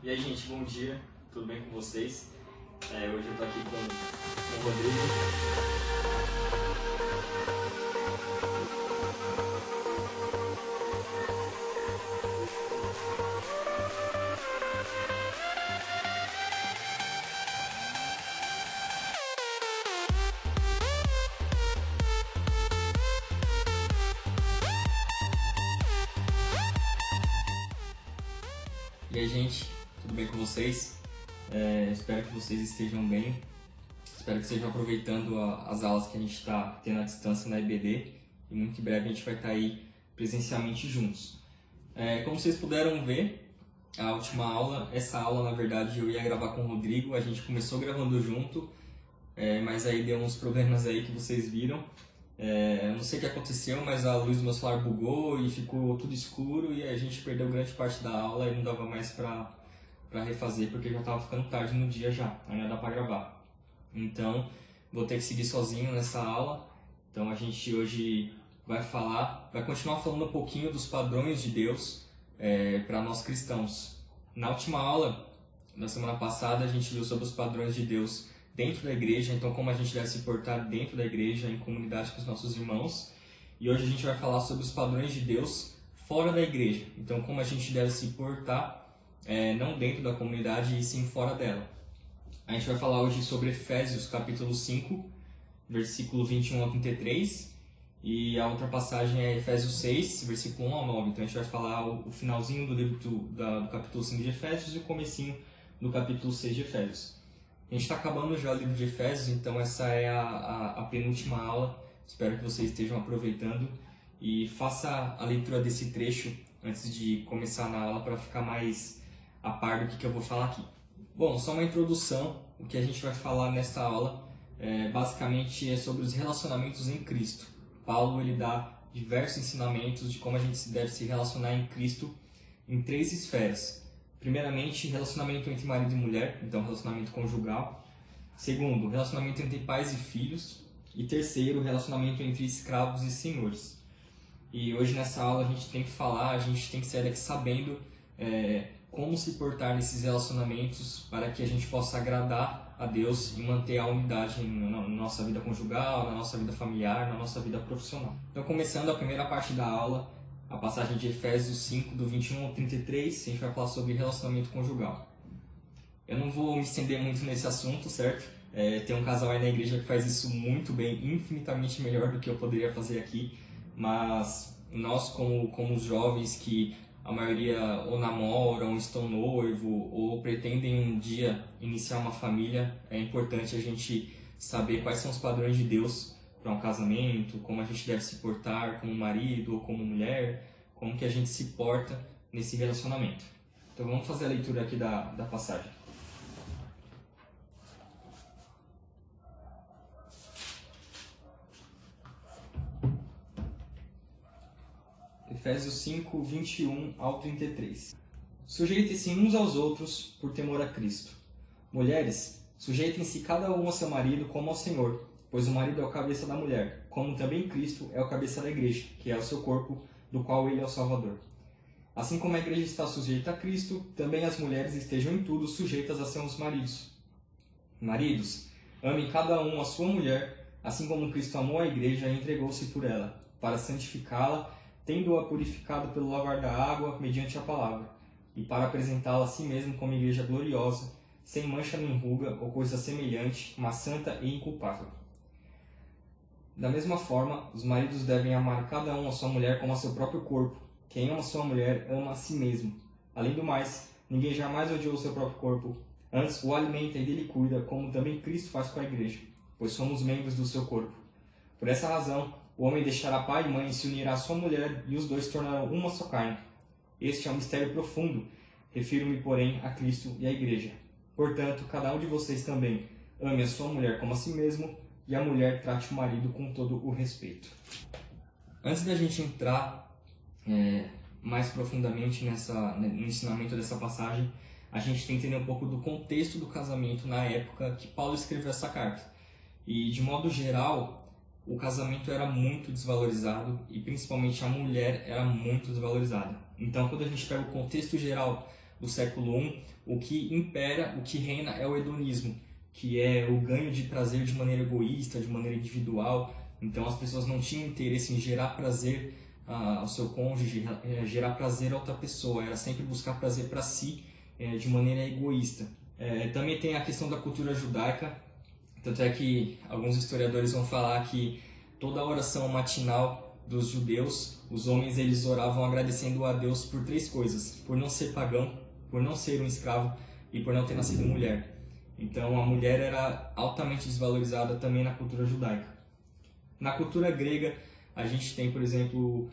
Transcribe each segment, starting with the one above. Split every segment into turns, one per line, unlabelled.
E aí, gente, bom dia, tudo bem com vocês? Hoje eu tô aqui com o Rodrigo. E aí, gente, tudo bem com vocês? Espero que vocês estejam bem. Espero que estejam aproveitando as aulas que a gente está tendo à distância na EBD. E muito em breve a gente vai estar aí presencialmente juntos. Como vocês puderam ver, a última aula, essa aula na verdade eu ia gravar com o Rodrigo. A gente começou gravando junto, mas aí deu uns problemas aí que vocês viram. Não sei o que aconteceu, mas a luz do meu celular bugou e ficou tudo escuro e a gente perdeu grande parte da aula e não dava mais pra refazer porque já estava ficando tarde no dia já, ainda dá pra gravar. Então, vou ter que seguir sozinho nessa aula. Então a gente hoje vai continuar falando um pouquinho dos padrões de Deus para nós cristãos. Na última aula, na semana passada, a gente viu sobre os padrões de Deus dentro da igreja, então como a gente deve se portar dentro da igreja, em comunidade com os nossos irmãos. E hoje a gente vai falar sobre os padrões de Deus fora da igreja, então como a gente deve se portar não dentro da comunidade e sim fora dela. A gente vai falar hoje sobre Efésios capítulo 5, versículo 21 ao 33, e a outra passagem é Efésios 6, versículo 1 ao 9. Então a gente vai falar o finalzinho do livro do capítulo 5 de Efésios e o comecinho do capítulo 6 de Efésios. A gente está acabando já o livro de Efésios, então essa é a penúltima aula. Espero que vocês estejam aproveitando e faça a leitura desse trecho antes de começar na aula para ficar mais a par do que eu vou falar aqui. Bom, só uma introdução. O que a gente vai falar nesta aula basicamente é sobre os relacionamentos em Cristo. Paulo ele dá diversos ensinamentos de como a gente deve se relacionar em Cristo em 3 esferas. Primeiramente, relacionamento entre marido e mulher, então relacionamento conjugal. Segundo, relacionamento entre pais e filhos. E terceiro, relacionamento entre escravos e senhores. E hoje nessa aula a gente tem que sair daqui sabendo como se portar nesses relacionamentos para que a gente possa agradar a Deus e manter a unidade na nossa vida conjugal, na nossa vida familiar, na nossa vida profissional. Então, começando a primeira parte da aula, a passagem de Efésios 5, do 21 ao 33, a gente vai falar sobre relacionamento conjugal. Eu não vou me estender muito nesse assunto, certo? Tem um casal aí na igreja que faz isso muito bem, infinitamente melhor do que eu poderia fazer aqui, mas nós, como os jovens que a maioria ou namoram, ou estão noivo, ou pretendem um dia iniciar uma família, é importante a gente saber quais são os padrões de Deus para um casamento, como a gente deve se portar como marido ou como mulher, como que a gente se porta nesse relacionamento. Então vamos fazer a leitura aqui da passagem. Efésios 5, 21 ao 33. Sujeitem-se uns aos outros por temor a Cristo. Mulheres, sujeitem-se cada um ao seu marido como ao Senhor, pois o marido é o cabeça da mulher, como também Cristo é o cabeça da igreja, que é o seu corpo, do qual ele é o Salvador. Assim como a igreja está sujeita a Cristo, também as mulheres estejam em tudo sujeitas a seus maridos. Maridos, amem cada um a sua mulher, assim como Cristo amou a igreja e entregou-se por ela, para santificá-la, tendo-a purificado pelo lavar da água mediante a palavra, e para apresentá-la a si mesmo como igreja gloriosa, sem mancha nem ruga ou coisa semelhante, mas santa e inculpável. Da mesma forma, os maridos devem amar cada um a sua mulher como a seu próprio corpo. Quem ama sua mulher ama a si mesmo. Além do mais, ninguém jamais odiou o seu próprio corpo. Antes o alimenta e dele cuida, como também Cristo faz com a igreja, pois somos membros do seu corpo. Por essa razão, o homem deixará pai e mãe e se unirá à sua mulher, e os dois se tornarão uma só carne. Este é um mistério profundo. Refiro-me, porém, a Cristo e à igreja. Portanto, cada um de vocês também ame a sua mulher como a si mesmo, e a mulher trate o marido com todo o respeito. Antes da gente entrar mais profundamente no ensinamento dessa passagem, a gente tem que entender um pouco do contexto do casamento na época que Paulo escreveu essa carta. E, de modo geral, o casamento era muito desvalorizado e principalmente a mulher era muito desvalorizada. Então, quando a gente pega o contexto geral do século I, o que impera, o que reina é o hedonismo, que é o ganho de prazer de maneira egoísta, de maneira individual. Então as pessoas não tinham interesse em gerar prazer ao seu cônjuge, gerar prazer a outra pessoa, era sempre buscar prazer para si, de maneira egoísta. Também tem a questão da cultura judaica, tanto é que alguns historiadores vão falar que toda a oração matinal dos judeus, os homens eles oravam agradecendo a Deus por 3 coisas: por não ser pagão, por não ser um escravo e por não ter nascido mulher. Então a mulher era altamente desvalorizada também na cultura judaica. Na cultura grega, a gente tem, por exemplo,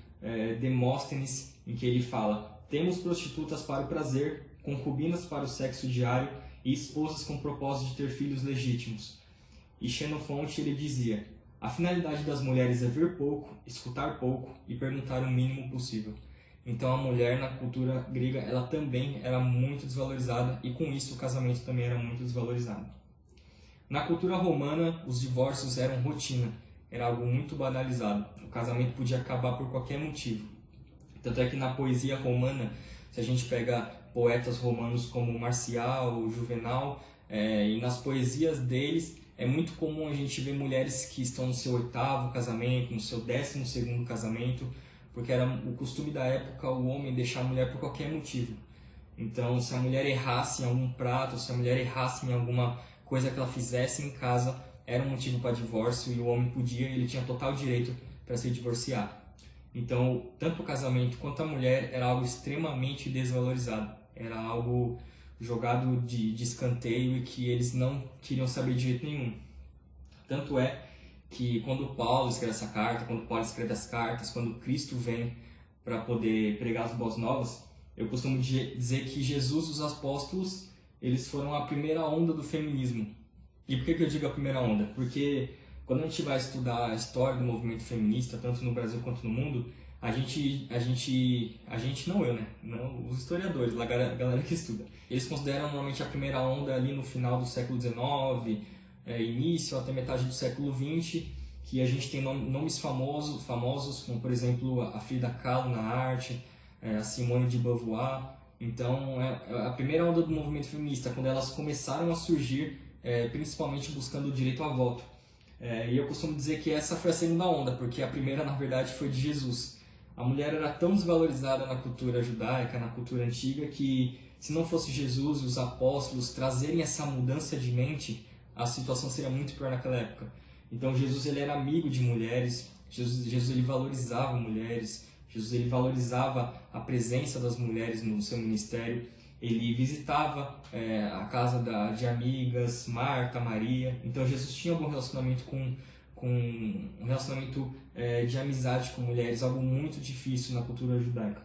Demóstenes, em que ele fala: temos prostitutas para o prazer, concubinas para o sexo diário e esposas com o propósito de ter filhos legítimos. E Xenofonte ele dizia: a finalidade das mulheres é ver pouco, escutar pouco e perguntar o mínimo possível. Então a mulher na cultura grega ela também era muito desvalorizada e com isso o casamento também era muito desvalorizado. Na cultura romana, os divórcios eram rotina, era algo muito banalizado. O casamento podia acabar por qualquer motivo. Tanto é que na poesia romana, se a gente pega poetas romanos como Marcial, Juvenal, e nas poesias deles é muito comum a gente ver mulheres que estão no seu 8º casamento, no seu 12º casamento, porque era o costume da época o homem deixar a mulher por qualquer motivo. Então, se a mulher errasse em algum prato, se a mulher errasse em alguma coisa que ela fizesse em casa, era um motivo para divórcio e o homem ele tinha total direito para se divorciar. Então, tanto o casamento quanto a mulher era algo extremamente desvalorizado, era algo jogado de escanteio e que eles não queriam saber de jeito nenhum. Tanto é que quando Paulo escreve essa carta, quando Paulo escreve as cartas, quando Cristo vem para poder pregar as boas novas, eu costumo dizer que Jesus e os apóstolos, eles foram a primeira onda do feminismo. E por que eu digo a primeira onda? Porque quando a gente vai estudar a história do movimento feminista, tanto no Brasil quanto no mundo, a gente não eu, né? Não, os historiadores, a galera que estuda, eles consideram normalmente a primeira onda ali no final do século XIX, início até metade do século XX, que a gente tem nomes famosos como, por exemplo, a Frida Kahlo na arte, a Simone de Beauvoir. Então, a primeira onda do movimento feminista, quando elas começaram a surgir, principalmente buscando o direito ao voto. E eu costumo dizer que essa foi a segunda onda, porque a primeira, na verdade, foi de Jesus. A mulher era tão desvalorizada na cultura judaica, na cultura antiga, que se não fosse Jesus e os apóstolos trazerem essa mudança de mente, a situação seria muito pior naquela época. Então Jesus ele era amigo de mulheres, Jesus ele valorizava mulheres, Jesus ele valorizava a presença das mulheres no seu ministério. Ele visitava a casa de amigas, Marta, Maria. Então Jesus tinha um bom relacionamento com um relacionamento de amizade com mulheres, algo muito difícil na cultura judaica.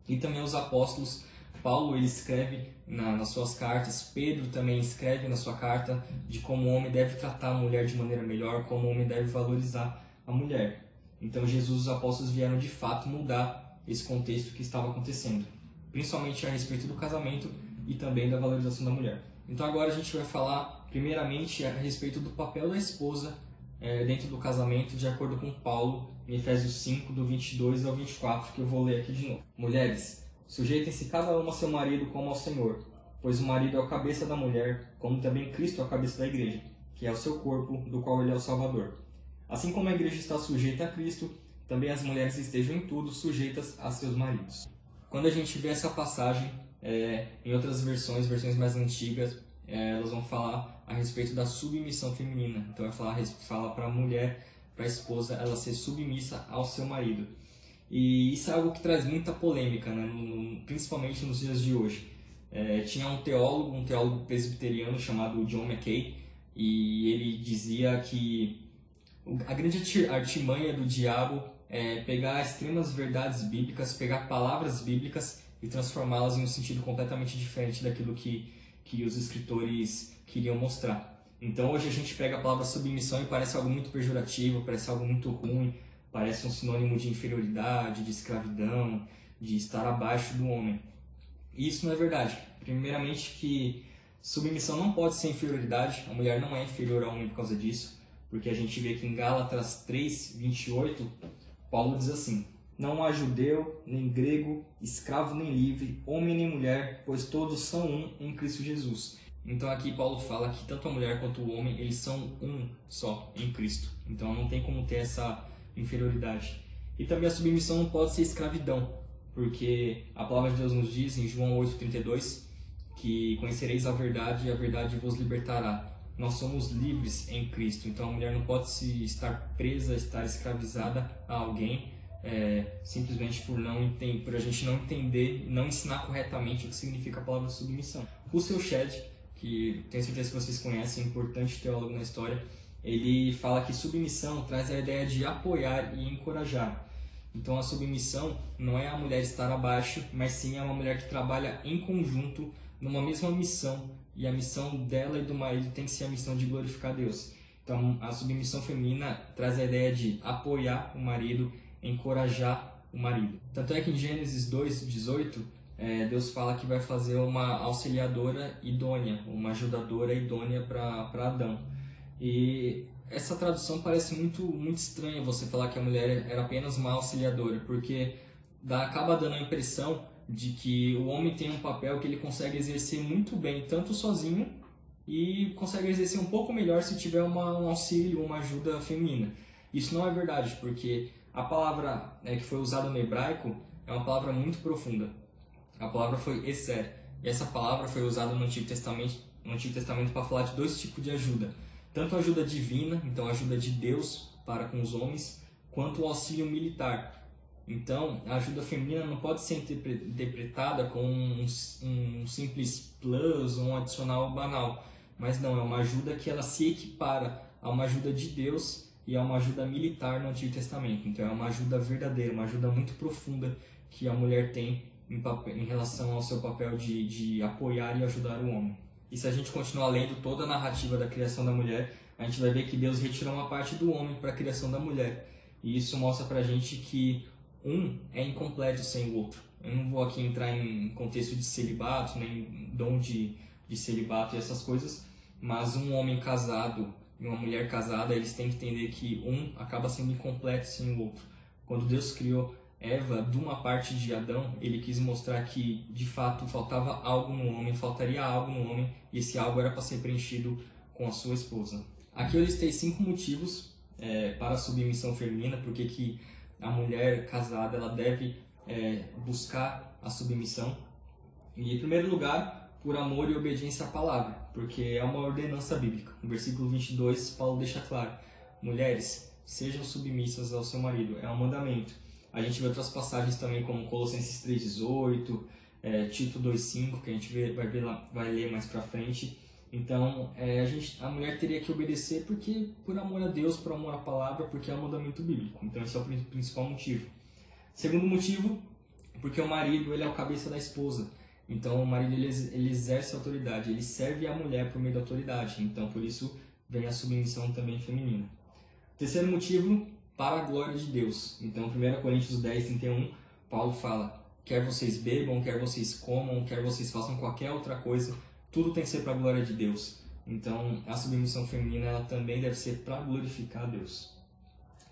E também os apóstolos, Paulo ele escreve nas suas cartas, Pedro também escreve na sua carta de como o homem deve tratar a mulher de maneira melhor, como o homem deve valorizar a mulher. Então Jesus e os apóstolos vieram de fato mudar esse contexto que estava acontecendo, principalmente a respeito do casamento e também da valorização da mulher. Então agora a gente vai falar primeiramente a respeito do papel da esposa dentro do casamento, de acordo com Paulo, em Efésios 5, do 22 ao 24, que eu vou ler aqui de novo. Mulheres, sujeitem-se cada uma ao seu marido como ao Senhor, pois o marido é o cabeça da mulher, como também Cristo é a cabeça da igreja, que é o seu corpo, do qual ele é o Salvador. Assim como a igreja está sujeita a Cristo, também as mulheres estejam em tudo sujeitas a seus maridos. Quando a gente vê essa passagem, em outras versões mais antigas, elas vão falar a respeito da submissão feminina. Então fala para a mulher, para a esposa, ela ser submissa ao seu marido. E isso é algo que traz muita polêmica, né? Principalmente nos dias de hoje. Tinha um teólogo presbiteriano chamado John Mackay, e ele dizia que a grande artimanha do diabo é pegar extremas verdades bíblicas, pegar palavras bíblicas e transformá-las em um sentido completamente diferente daquilo que os escritores queriam mostrar. Então hoje a gente pega a palavra submissão e parece algo muito pejorativo, parece algo muito ruim, parece um sinônimo de inferioridade, de escravidão, de estar abaixo do homem. E isso não é verdade. Primeiramente que submissão não pode ser inferioridade, a mulher não é inferior ao homem por causa disso, porque a gente vê que em Gálatas 3:28, Paulo diz assim: Não há judeu, nem grego, escravo nem livre, homem nem mulher, pois todos são um em Cristo Jesus. Então aqui Paulo fala que tanto a mulher quanto o homem, eles são um só em Cristo. Então não tem como ter essa inferioridade. E também a submissão não pode ser escravidão, porque a palavra de Deus nos diz em João 8,32 que conhecereis a verdade e a verdade vos libertará. Nós somos livres em Cristo, então a mulher não pode estar presa, estar escravizada a alguém, simplesmente por a gente não entender, não ensinar corretamente o que significa a palavra submissão. Russell Shedd, que tenho certeza que vocês conhecem, importante teólogo na história, ele fala que submissão traz a ideia de apoiar e encorajar. Então a submissão não é a mulher estar abaixo, mas sim é uma mulher que trabalha em conjunto numa mesma missão, e a missão dela e do marido tem que ser a missão de glorificar a Deus. Então a submissão feminina traz a ideia de apoiar o marido, encorajar o marido. Tanto é que em Gênesis 2:18, Deus fala que vai fazer uma auxiliadora idônea, uma ajudadora idônea para Adão. E essa tradução parece muito estranha, você falar que a mulher era apenas uma auxiliadora, porque acaba dando a impressão de que o homem tem um papel que ele consegue exercer muito bem, tanto sozinho, e consegue exercer um pouco melhor se tiver um auxílio, uma ajuda feminina. Isso não é verdade, porque a palavra que foi usada no hebraico é uma palavra muito profunda. A palavra foi eser, e essa palavra foi usada no Antigo Testamento para falar de dois tipos de ajuda. Tanto a ajuda divina, então a ajuda de Deus para com os homens, quanto o auxílio militar. Então, a ajuda feminina não pode ser interpretada como um simples plus ou um adicional banal, mas não, é uma ajuda que ela se equipara a uma ajuda de Deus e a uma ajuda militar no Antigo Testamento. Então, é uma ajuda verdadeira, uma ajuda muito profunda que a mulher tem em relação ao seu papel de apoiar e ajudar o homem. E se a gente continuar lendo toda a narrativa da criação da mulher, a gente vai ver que Deus retirou uma parte do homem para a criação da mulher. E isso mostra pra gente que um é incompleto sem o outro. Eu não vou aqui entrar em contexto de celibato, nem dom de celibato e essas coisas, mas um homem casado e uma mulher casada, eles têm que entender que um acaba sendo incompleto sem o outro. Quando Deus criou Eva de uma parte de Adão, ele quis mostrar que de fato faltava algo no homem, faltaria algo no homem, e esse algo era para ser preenchido com a sua esposa. Aqui eu listei 5 motivos para a submissão feminina, porque que a mulher casada ela deve buscar a submissão. E em primeiro lugar, por amor e obediência à palavra, porque é uma ordenança bíblica. No versículo 22, Paulo deixa claro: mulheres, sejam submissas ao seu marido, é um mandamento. A gente vê outras passagens também, como Colossenses 3:18, Tito 2:5, que a gente vai ler mais pra frente. Então, a mulher teria que obedecer por amor a Deus, por amor à palavra, porque é um mandamento bíblico. Então, esse é o principal motivo. Segundo motivo, porque o marido ele é o cabeça da esposa. Então, o marido ele exerce a autoridade, ele serve a mulher por meio da autoridade. Então, por isso, vem a submissão também feminina. Terceiro motivo, para a glória de Deus. Então, 1 Coríntios 10:31, Paulo fala: quer vocês bebam, quer vocês comam, quer vocês façam qualquer outra coisa, tudo tem que ser para a glória de Deus. Então, a submissão feminina ela também deve ser para glorificar a Deus.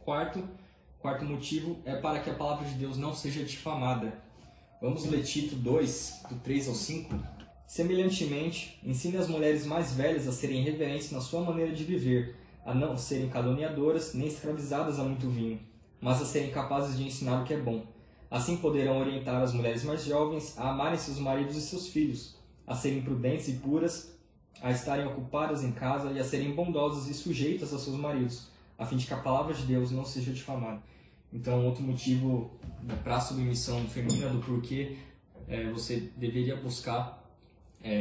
Quarto motivo é para que a palavra de Deus não seja difamada. Vamos ler Tito 2, do 3 ao 5. Semelhantemente, ensine as mulheres mais velhas a serem reverentes na sua maneira de viver, a não serem caluniadoras nem escravizadas a muito vinho, mas a serem capazes de ensinar o que é bom. Assim poderão orientar as mulheres mais jovens a amarem seus maridos e seus filhos, a serem prudentes e puras, a estarem ocupadas em casa e a serem bondosas e sujeitas aos seus maridos, a fim de que a palavra de Deus não seja difamada. Então, outro motivo para a submissão feminina, do porquê você deveria buscar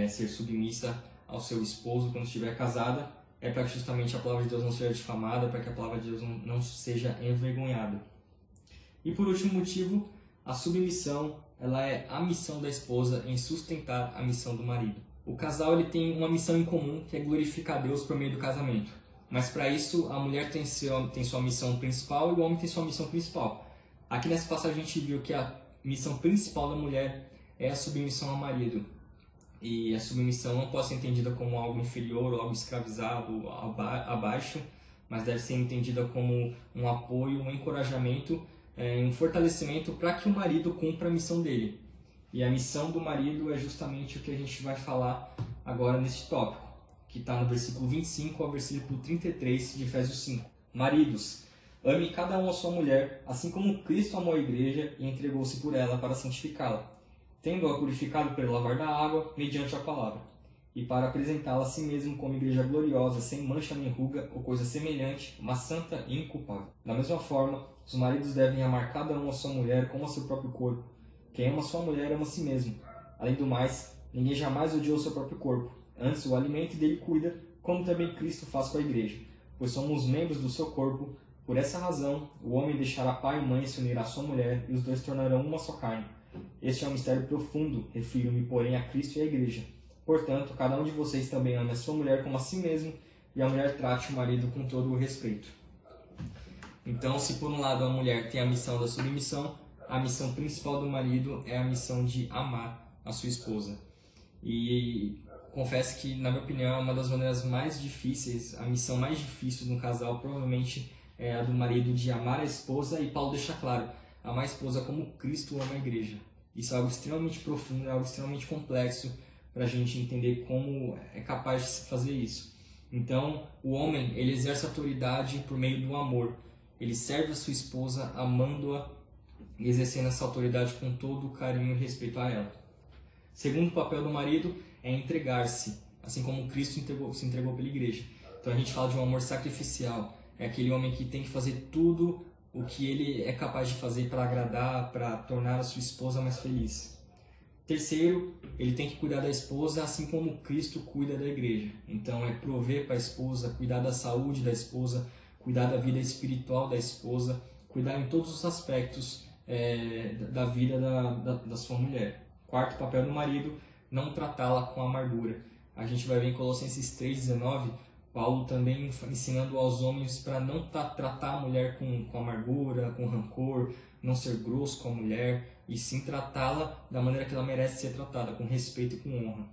ser submissa ao seu esposo quando estiver casada, é para que justamente a palavra de Deus não seja difamada, para que a palavra de Deus não seja envergonhada. E por último motivo, a submissão ela é a missão da esposa em sustentar a missão do marido. O casal ele tem uma missão em comum, que é glorificar a Deus por meio do casamento. Mas para isso, a mulher tem sua missão principal e o homem tem sua missão principal. Aqui nessa passagem a gente viu que a missão principal da mulher é a submissão ao marido. E a submissão não pode ser entendida como algo inferior, algo escravizado, abaixo, mas deve ser entendida como um apoio, um encorajamento um fortalecimento para que o marido cumpra a missão dele. E a missão do marido é justamente o que a gente vai falar agora neste tópico, que está no versículo 25 ao versículo 33 de Efésios 5. Maridos, ame cada um a sua mulher, assim como Cristo amou a igreja e entregou-se por ela para santificá-la, tendo-a purificado pelo lavar da água, mediante a palavra, e para apresentá-la a si mesmo como igreja gloriosa, sem mancha nem ruga ou coisa semelhante, mas santa e inculpável. Da mesma forma, os maridos devem amar cada um a sua mulher como a seu próprio corpo. Quem ama sua mulher ama a si mesmo. Além do mais, ninguém jamais odiou seu próprio corpo. Antes o alimenta e dele cuida, como também Cristo faz com a igreja, pois somos membros do seu corpo. Por essa razão, o homem deixará pai e mãe e se unirá à sua mulher, e os dois tornarão uma só carne. Este é um mistério profundo, refiro-me, porém, a Cristo e à igreja. Portanto, cada um de vocês também ame a sua mulher como a si mesmo, e a mulher trate o marido com todo o respeito. Então, se por um lado a mulher tem a missão da submissão, a missão principal do marido é a missão de amar a sua esposa. E confesso que, na minha opinião, é uma das maneiras mais difíceis, a missão mais difícil de um casal provavelmente é a do marido de amar a esposa, e Paulo deixa claro, amar a esposa como Cristo ama a igreja. Isso é algo extremamente profundo, é algo extremamente complexo para a gente entender como é capaz de se fazer isso. Então, o homem, ele exerce autoridade por meio do amor. Ele serve a sua esposa amando-a e exercendo essa autoridade com todo o carinho e respeito a ela. Segundo papel do marido é entregar-se, assim como Cristo se entregou pela igreja. Então a gente fala de um amor sacrificial. É aquele homem que tem que fazer tudo o que ele é capaz de fazer para agradar, para tornar a sua esposa mais feliz. Terceiro, ele tem que cuidar da esposa assim como Cristo cuida da igreja. Então é prover para a esposa, cuidar da saúde da esposa, cuidar da vida espiritual da esposa, cuidar em todos os aspectos da vida da sua mulher. Quarto papel do marido, não tratá-la com amargura. A gente vai ver em Colossenses 3,19, Paulo também ensinando aos homens para não tratar a mulher com amargura, com rancor, não ser grosso com a mulher, e sim tratá-la da maneira que ela merece ser tratada, com respeito e com honra.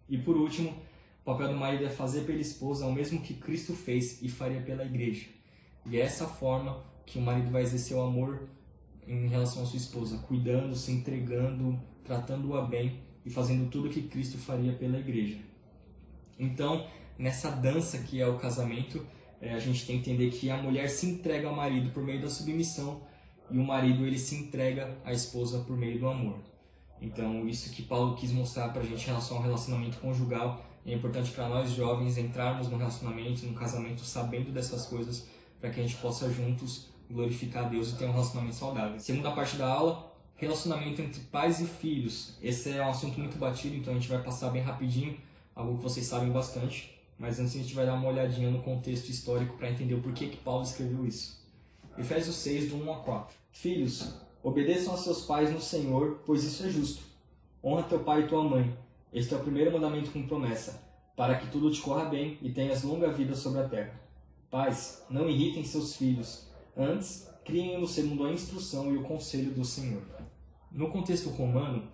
E por último, o papel do marido é fazer pela esposa o mesmo que Cristo fez e faria pela igreja. E é essa forma que o marido vai exercer o amor em relação à sua esposa, cuidando, se entregando, tratando-a bem e fazendo tudo o que Cristo faria pela igreja. Então, nessa dança que é o casamento, a gente tem que entender que a mulher se entrega ao marido por meio da submissão e o marido ele se entrega à esposa por meio do amor. Então, isso que Paulo quis mostrar para a gente em relação ao relacionamento conjugal, é importante para nós jovens entrarmos no relacionamento, no casamento, sabendo dessas coisas, para que a gente possa juntos glorificar a Deus e ter um relacionamento saudável. Segunda parte da aula, relacionamento entre pais e filhos. Esse é um assunto muito batido, então a gente vai passar bem rapidinho, algo que vocês sabem bastante, mas antes a gente vai dar uma olhadinha no contexto histórico para entender o porquê que Paulo escreveu isso. Efésios 6, do 1 a 4. Filhos, obedeçam a seus pais no Senhor, pois isso é justo. Honra teu pai e tua mãe. Este é o primeiro mandamento com promessa, para que tudo te corra bem e tenhas longa vida sobre a terra. Pais, não irritem seus filhos, antes criem-nos segundo a instrução e o conselho do Senhor. No contexto romano,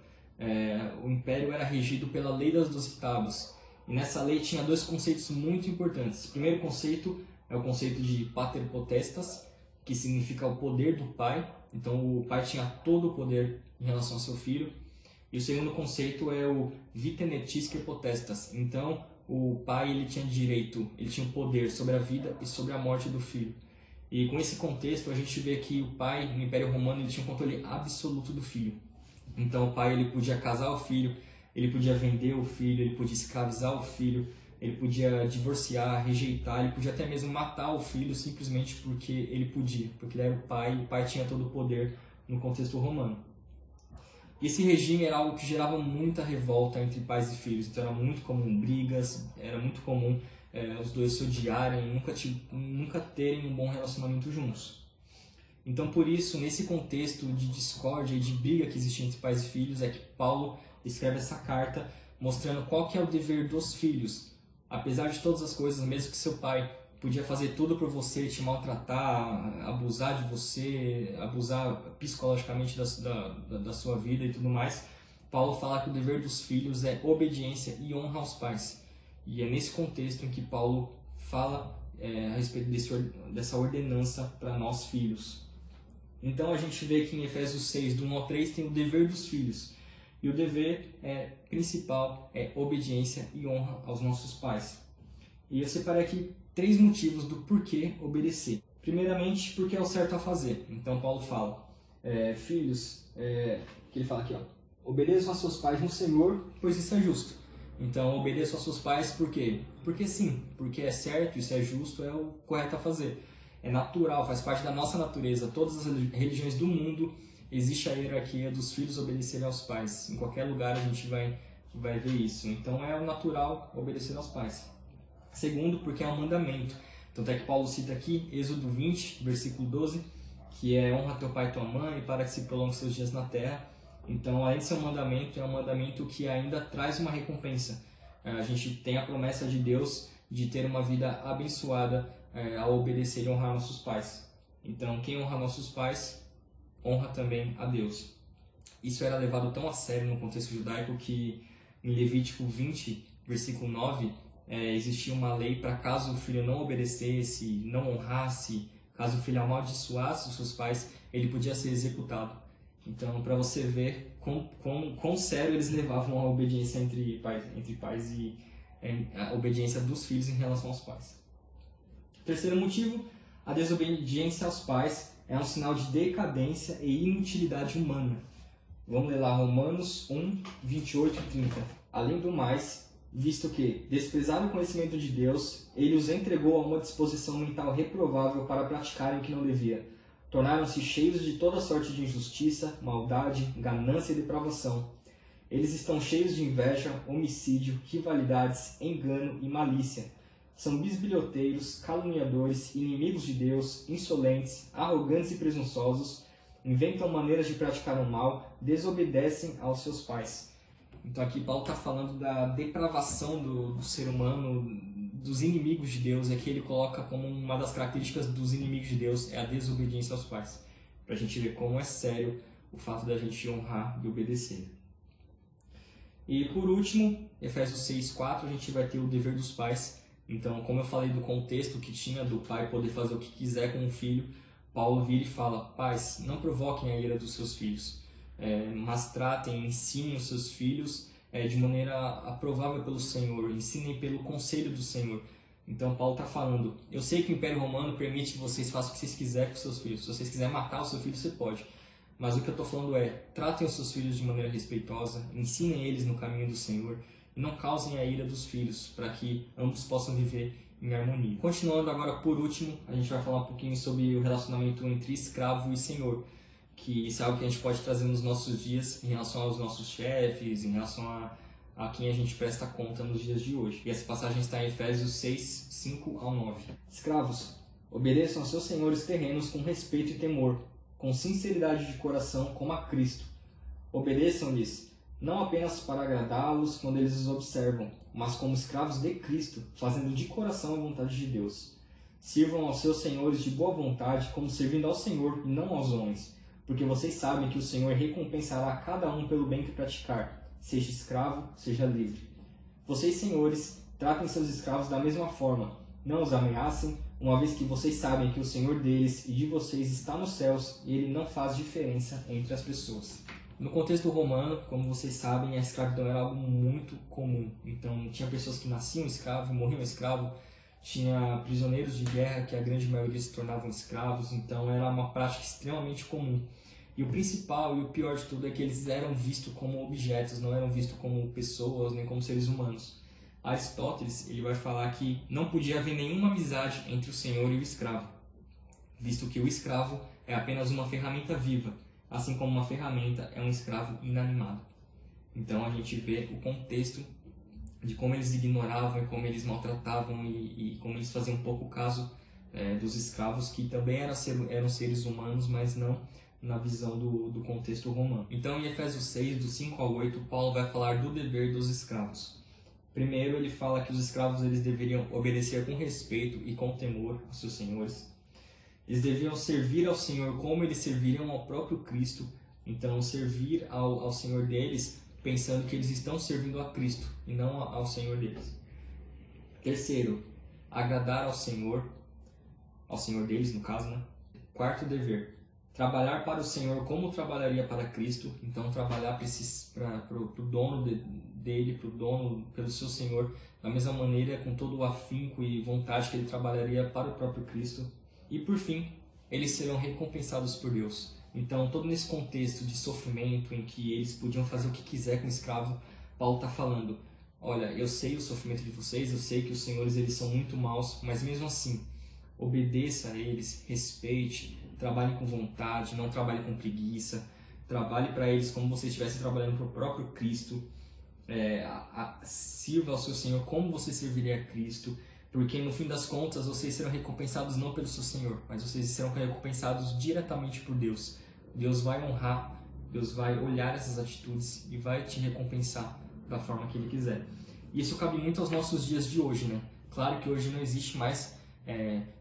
o império era regido pela lei das 12 tábuas, e nessa lei tinha dois conceitos muito importantes. O primeiro conceito é o conceito de pater potestas, que significa o poder do pai. Então o pai tinha todo o poder em relação ao seu filho. E o segundo conceito é o vitenetisque potestas. Então o pai ele tinha direito, ele tinha o poder sobre a vida e sobre a morte do filho. E com esse contexto a gente vê que o pai no Império Romano ele tinha um controle absoluto do filho. Então o pai ele podia casar o filho, ele podia vender o filho, ele podia escravizar o filho, ele podia divorciar, rejeitar, ele podia até mesmo matar o filho simplesmente porque ele podia, porque ele era o pai tinha todo o poder no contexto romano. Esse regime era algo que gerava muita revolta entre pais e filhos, então era muito comum brigas, era muito comum os dois se odiarem, nunca terem um bom relacionamento juntos. Então por isso, nesse contexto de discórdia e de briga que existe entre pais e filhos, é que Paulo escreve essa carta mostrando qual que é o dever dos filhos. Apesar de todas as coisas, mesmo que seu pai podia fazer tudo por você, te maltratar, abusar de você, abusar psicologicamente da sua vida e tudo mais, Paulo fala que o dever dos filhos é obediência e honra aos pais. E é nesse contexto em que Paulo fala a respeito dessa ordenança para nós filhos. Então a gente vê que em Efésios 6, do 1 ao 3, tem o dever dos filhos. E o dever principal é obediência e honra aos nossos pais. E eu separei aqui 3 motivos do porquê obedecer. Primeiramente, porque é o certo a fazer. Então Paulo fala, filhos, que ele fala aqui, obedeçam a seus pais no Senhor, pois isso é justo. Então obedeçam a seus pais por quê? Porque sim, porque é certo, isso é justo, é o correto a fazer. É natural, faz parte da nossa natureza. Todas as religiões do mundo existe a hierarquia dos filhos obedecerem aos pais. Em qualquer lugar a gente vai ver isso. Então é o natural obedecer aos pais. Segundo, porque é um mandamento. Tanto é que Paulo cita aqui, Êxodo 20, versículo 12, que é honra teu pai e tua mãe para que se prolongue seus dias na terra. Então, além de ser um mandamento, é um mandamento que ainda traz uma recompensa. A gente tem a promessa de Deus de ter uma vida abençoada ao obedecer e honrar nossos pais. Então, quem honra nossos pais, honra também a Deus. Isso era levado tão a sério no contexto judaico que em Levítico 20, versículo 9, existia uma lei para caso o filho não obedecesse, não honrasse, caso o filho amaldiçoasse os seus pais, ele podia ser executado. Então, para você ver quão sério eles levavam a obediência entre pais e a obediência dos filhos em relação aos pais. Terceiro motivo, a desobediência aos pais é um sinal de decadência e inutilidade humana. Vamos ler lá Romanos 1, 28 e 30. Além do mais, visto que, desprezado o conhecimento de Deus, ele os entregou a uma disposição mental reprovável para praticarem o que não devia. Tornaram-se cheios de toda sorte de injustiça, maldade, ganância e depravação. Eles estão cheios de inveja, homicídio, rivalidades, engano e malícia. São bisbilhoteiros, caluniadores, inimigos de Deus, insolentes, arrogantes e presunçosos, inventam maneiras de praticar o mal, desobedecem aos seus pais. Então aqui Paulo está falando da depravação do ser humano, dos inimigos de Deus. Aqui ele coloca como uma das características dos inimigos de Deus é a desobediência aos pais. Para a gente ver como é sério o fato da gente honrar e obedecer. E por último, Efésios 6:4, a gente vai ter o dever dos pais. Então, como eu falei do contexto que tinha do pai poder fazer o que quiser com o filho, Paulo vira e fala, pais, não provoquem a ira dos seus filhos, mas tratem, ensinem os seus filhos de maneira aprovável pelo Senhor, ensinem pelo conselho do Senhor. Então Paulo está falando, eu sei que o Império Romano permite que vocês façam o que vocês quiserem com seus filhos, se vocês quiserem matar o seu filho, você pode. Mas o que eu estou falando tratem os seus filhos de maneira respeitosa, ensinem eles no caminho do Senhor, e não causem a ira dos filhos, para que ambos possam viver em harmonia. Continuando agora, por último, a gente vai falar um pouquinho sobre o relacionamento entre escravo e senhor, que isso é algo que a gente pode trazer nos nossos dias em relação aos nossos chefes, em relação a quem a gente presta conta nos dias de hoje. E essa passagem está em Efésios 6, 5 ao 9. Escravos, obedeçam aos seus senhores terrenos com respeito e temor, com sinceridade de coração como a Cristo. Obedeçam-lhes, não apenas para agradá-los quando eles os observam, mas como escravos de Cristo, fazendo de coração a vontade de Deus. Sirvam aos seus senhores de boa vontade, como servindo ao Senhor e não aos homens, porque vocês sabem que o Senhor recompensará a cada um pelo bem que praticar, seja escravo, seja livre. Vocês, senhores, tratem seus escravos da mesma forma, não os ameacem, uma vez que vocês sabem que o Senhor deles e de vocês está nos céus e ele não faz diferença entre as pessoas. No contexto romano, como vocês sabem, a escravidão era algo muito comum. Então, tinha pessoas que nasciam escravos, morriam escravos, tinha prisioneiros de guerra, que a grande maioria se tornavam escravos, então era uma prática extremamente comum. E o principal e o pior de tudo é que eles eram vistos como objetos, não eram vistos como pessoas, nem como seres humanos. Aristóteles ele vai falar que não podia haver nenhuma amizade entre o senhor e o escravo, visto que o escravo é apenas uma ferramenta viva, assim como uma ferramenta é um escravo inanimado. Então a gente vê o contexto de como eles ignoravam e como eles maltratavam e como eles faziam pouco caso dos escravos, que também eram seres humanos, mas não na visão do contexto romano. Então em Efésios 6, do 5 ao 8, Paulo vai falar do dever dos escravos. Primeiro ele fala que os escravos eles deveriam obedecer com respeito e com temor aos seus senhores. Eles deviam servir ao Senhor como eles serviriam ao próprio Cristo. Então, servir ao Senhor deles, pensando que eles estão servindo a Cristo e não ao Senhor deles. Terceiro, agradar ao Senhor deles, no caso, né? Quarto dever, trabalhar para o Senhor como trabalharia para Cristo. Então, trabalhar para o dono dele, para o dono, pelo seu Senhor, da mesma maneira, com todo o afinco e vontade que ele trabalharia para o próprio Cristo. E, por fim, eles serão recompensados por Deus. Então, todo nesse contexto de sofrimento, em que eles podiam fazer o que quiser com o escravo, Paulo está falando: olha, eu sei o sofrimento de vocês, eu sei que os senhores eles são muito maus, mas mesmo assim, obedeça a eles, respeite, trabalhe com vontade, não trabalhe com preguiça, trabalhe para eles como você estivesse trabalhando para o próprio Cristo, sirva ao seu Senhor como você serviria a Cristo, porque no fim das contas vocês serão recompensados não pelo seu Senhor, mas vocês serão recompensados diretamente por Deus. Deus vai honrar, Deus vai olhar essas atitudes e vai te recompensar da forma que Ele quiser. E isso cabe muito aos nossos dias de hoje, né? Claro que hoje não existe mais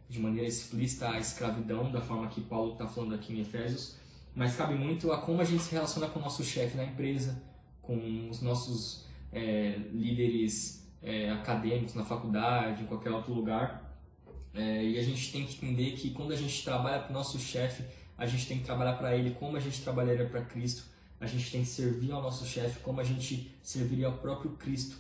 de maneira explícita a escravidão, da forma que Paulo está falando aqui em Efésios, mas cabe muito a como a gente se relaciona com o nosso chefe na empresa, com os nossos líderes acadêmicos na faculdade, em qualquer outro lugar. E a gente tem que entender que quando a gente trabalha para o nosso chefe, a gente tem que trabalhar para ele como a gente trabalharia para Cristo. A gente tem que servir ao nosso chefe como a gente serviria ao próprio Cristo.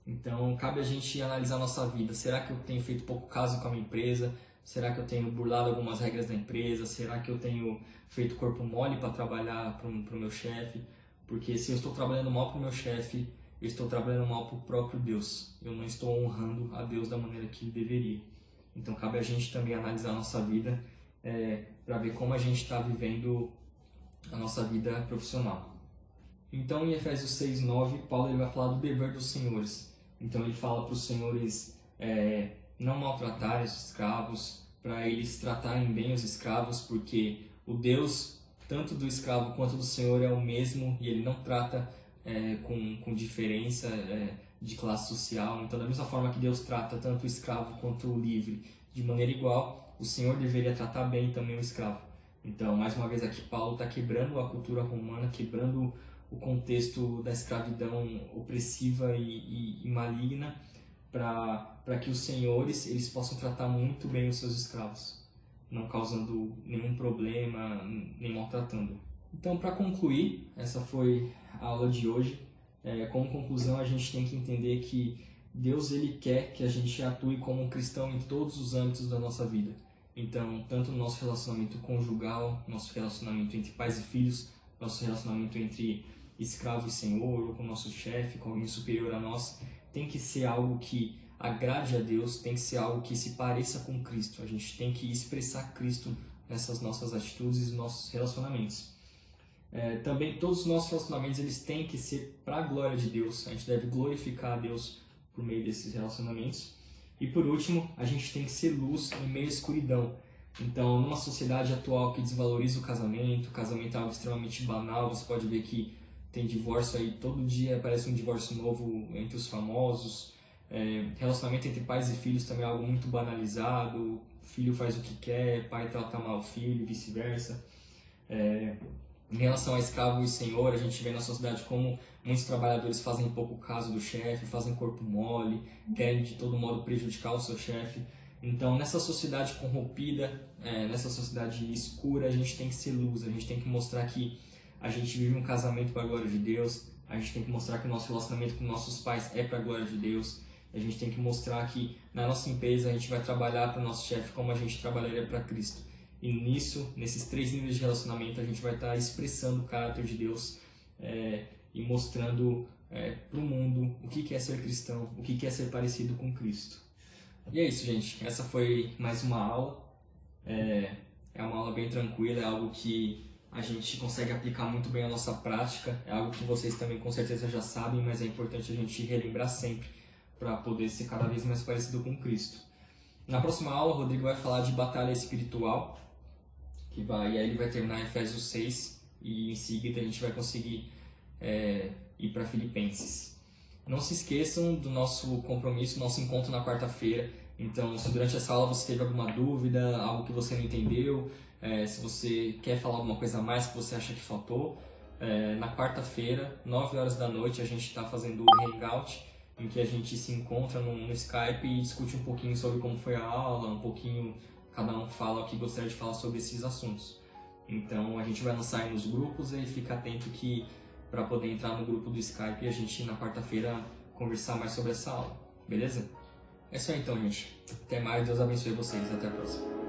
Então, cabe a gente analisar a nossa vida. Será que eu tenho feito pouco caso com a minha empresa? Será que eu tenho burlado algumas regras da empresa? Será que eu tenho feito corpo mole para trabalhar para o meu chefe? Porque se eu estou trabalhando mal para o meu chefe, eu estou trabalhando mal para o próprio Deus. Eu não estou honrando a Deus da maneira que deveria. Então, cabe a gente também analisar a nossa vida para ver como a gente está vivendo a nossa vida profissional. Então, em Efésios 6:9, Paulo ele vai falar do dever dos senhores. Então, ele fala para os senhores não maltratarem os escravos, para eles tratarem bem os escravos, porque o Deus, tanto do escravo quanto do senhor, é o mesmo e ele não trata com diferença de classe social. Então, da mesma forma que Deus trata tanto o escravo quanto o livre de maneira igual, o senhor deveria tratar bem também o escravo. Então, mais uma vez aqui, Paulo está quebrando a cultura romana, quebrando o contexto da escravidão opressiva e maligna, para que os senhores eles possam tratar muito bem os seus escravos, não causando nenhum problema, nem maltratando. Então, para concluir, essa foi a aula de hoje. Como conclusão, a gente tem que entender que Deus ele quer que a gente atue como um cristão em todos os âmbitos da nossa vida. Então, tanto no nosso relacionamento conjugal, nosso relacionamento entre pais e filhos, nosso relacionamento entre escravo e senhor, ou com o nosso chefe, com alguém superior a nós, tem que ser algo que agrade a Deus, tem que ser algo que se pareça com Cristo. A gente tem que expressar Cristo nessas nossas atitudes e nossos relacionamentos. Também todos os nossos relacionamentos eles têm que ser para a glória de Deus. A gente deve glorificar a Deus por meio desses relacionamentos. E por último, a gente tem que ser luz em meio à escuridão. Então, numa sociedade atual que desvaloriza o casamento é algo extremamente banal, você pode ver que tem divórcio aí, todo dia aparece um divórcio novo entre os famosos. Relacionamento entre pais e filhos também é algo muito banalizado, filho faz o que quer, pai trata mal o filho e vice-versa. Em relação a escravo e senhor, a gente vê na sociedade como muitos trabalhadores fazem pouco caso do chefe, fazem corpo mole, querem de todo modo prejudicar o seu chefe. Então, nessa sociedade corrompida, nessa sociedade escura, a gente tem que ser luz, a gente tem que mostrar que a gente vive um casamento para a glória de Deus, a gente tem que mostrar que o nosso relacionamento com nossos pais é para a glória de Deus, a gente tem que mostrar que na nossa empresa a gente vai trabalhar para o nosso chefe como a gente trabalharia para Cristo. E nisso, nesses 3 níveis de relacionamento, a gente vai estar expressando o caráter de Deus e mostrando para o mundo o que é ser cristão, o que é ser parecido com Cristo. E é isso, gente. Essa foi mais uma aula. É uma aula bem tranquila, é algo que a gente consegue aplicar muito bem à nossa prática. É algo que vocês também com certeza já sabem, mas é importante a gente relembrar sempre para poder ser cada vez mais parecido com Cristo. Na próxima aula, o Rodrigo vai falar de batalha espiritual, e aí ele vai terminar Efésios 6, e em seguida a gente vai conseguir ir para Filipenses. Não se esqueçam do nosso compromisso, nosso encontro na quarta-feira. Então, se durante essa aula você teve alguma dúvida, algo que você não entendeu, se você quer falar alguma coisa a mais que você acha que faltou, na quarta-feira, 9 horas da noite, a gente está fazendo o Hangout, em que a gente se encontra no Skype e discute um pouquinho sobre como foi a aula, um pouquinho, cada um fala o que gostaria de falar sobre esses assuntos. Então a gente vai lançar aí nos grupos e fica atento que para poder entrar no grupo do Skype e a gente na quarta-feira conversar mais sobre essa aula, beleza? É isso aí então, gente. Até mais, Deus abençoe vocês, até a próxima.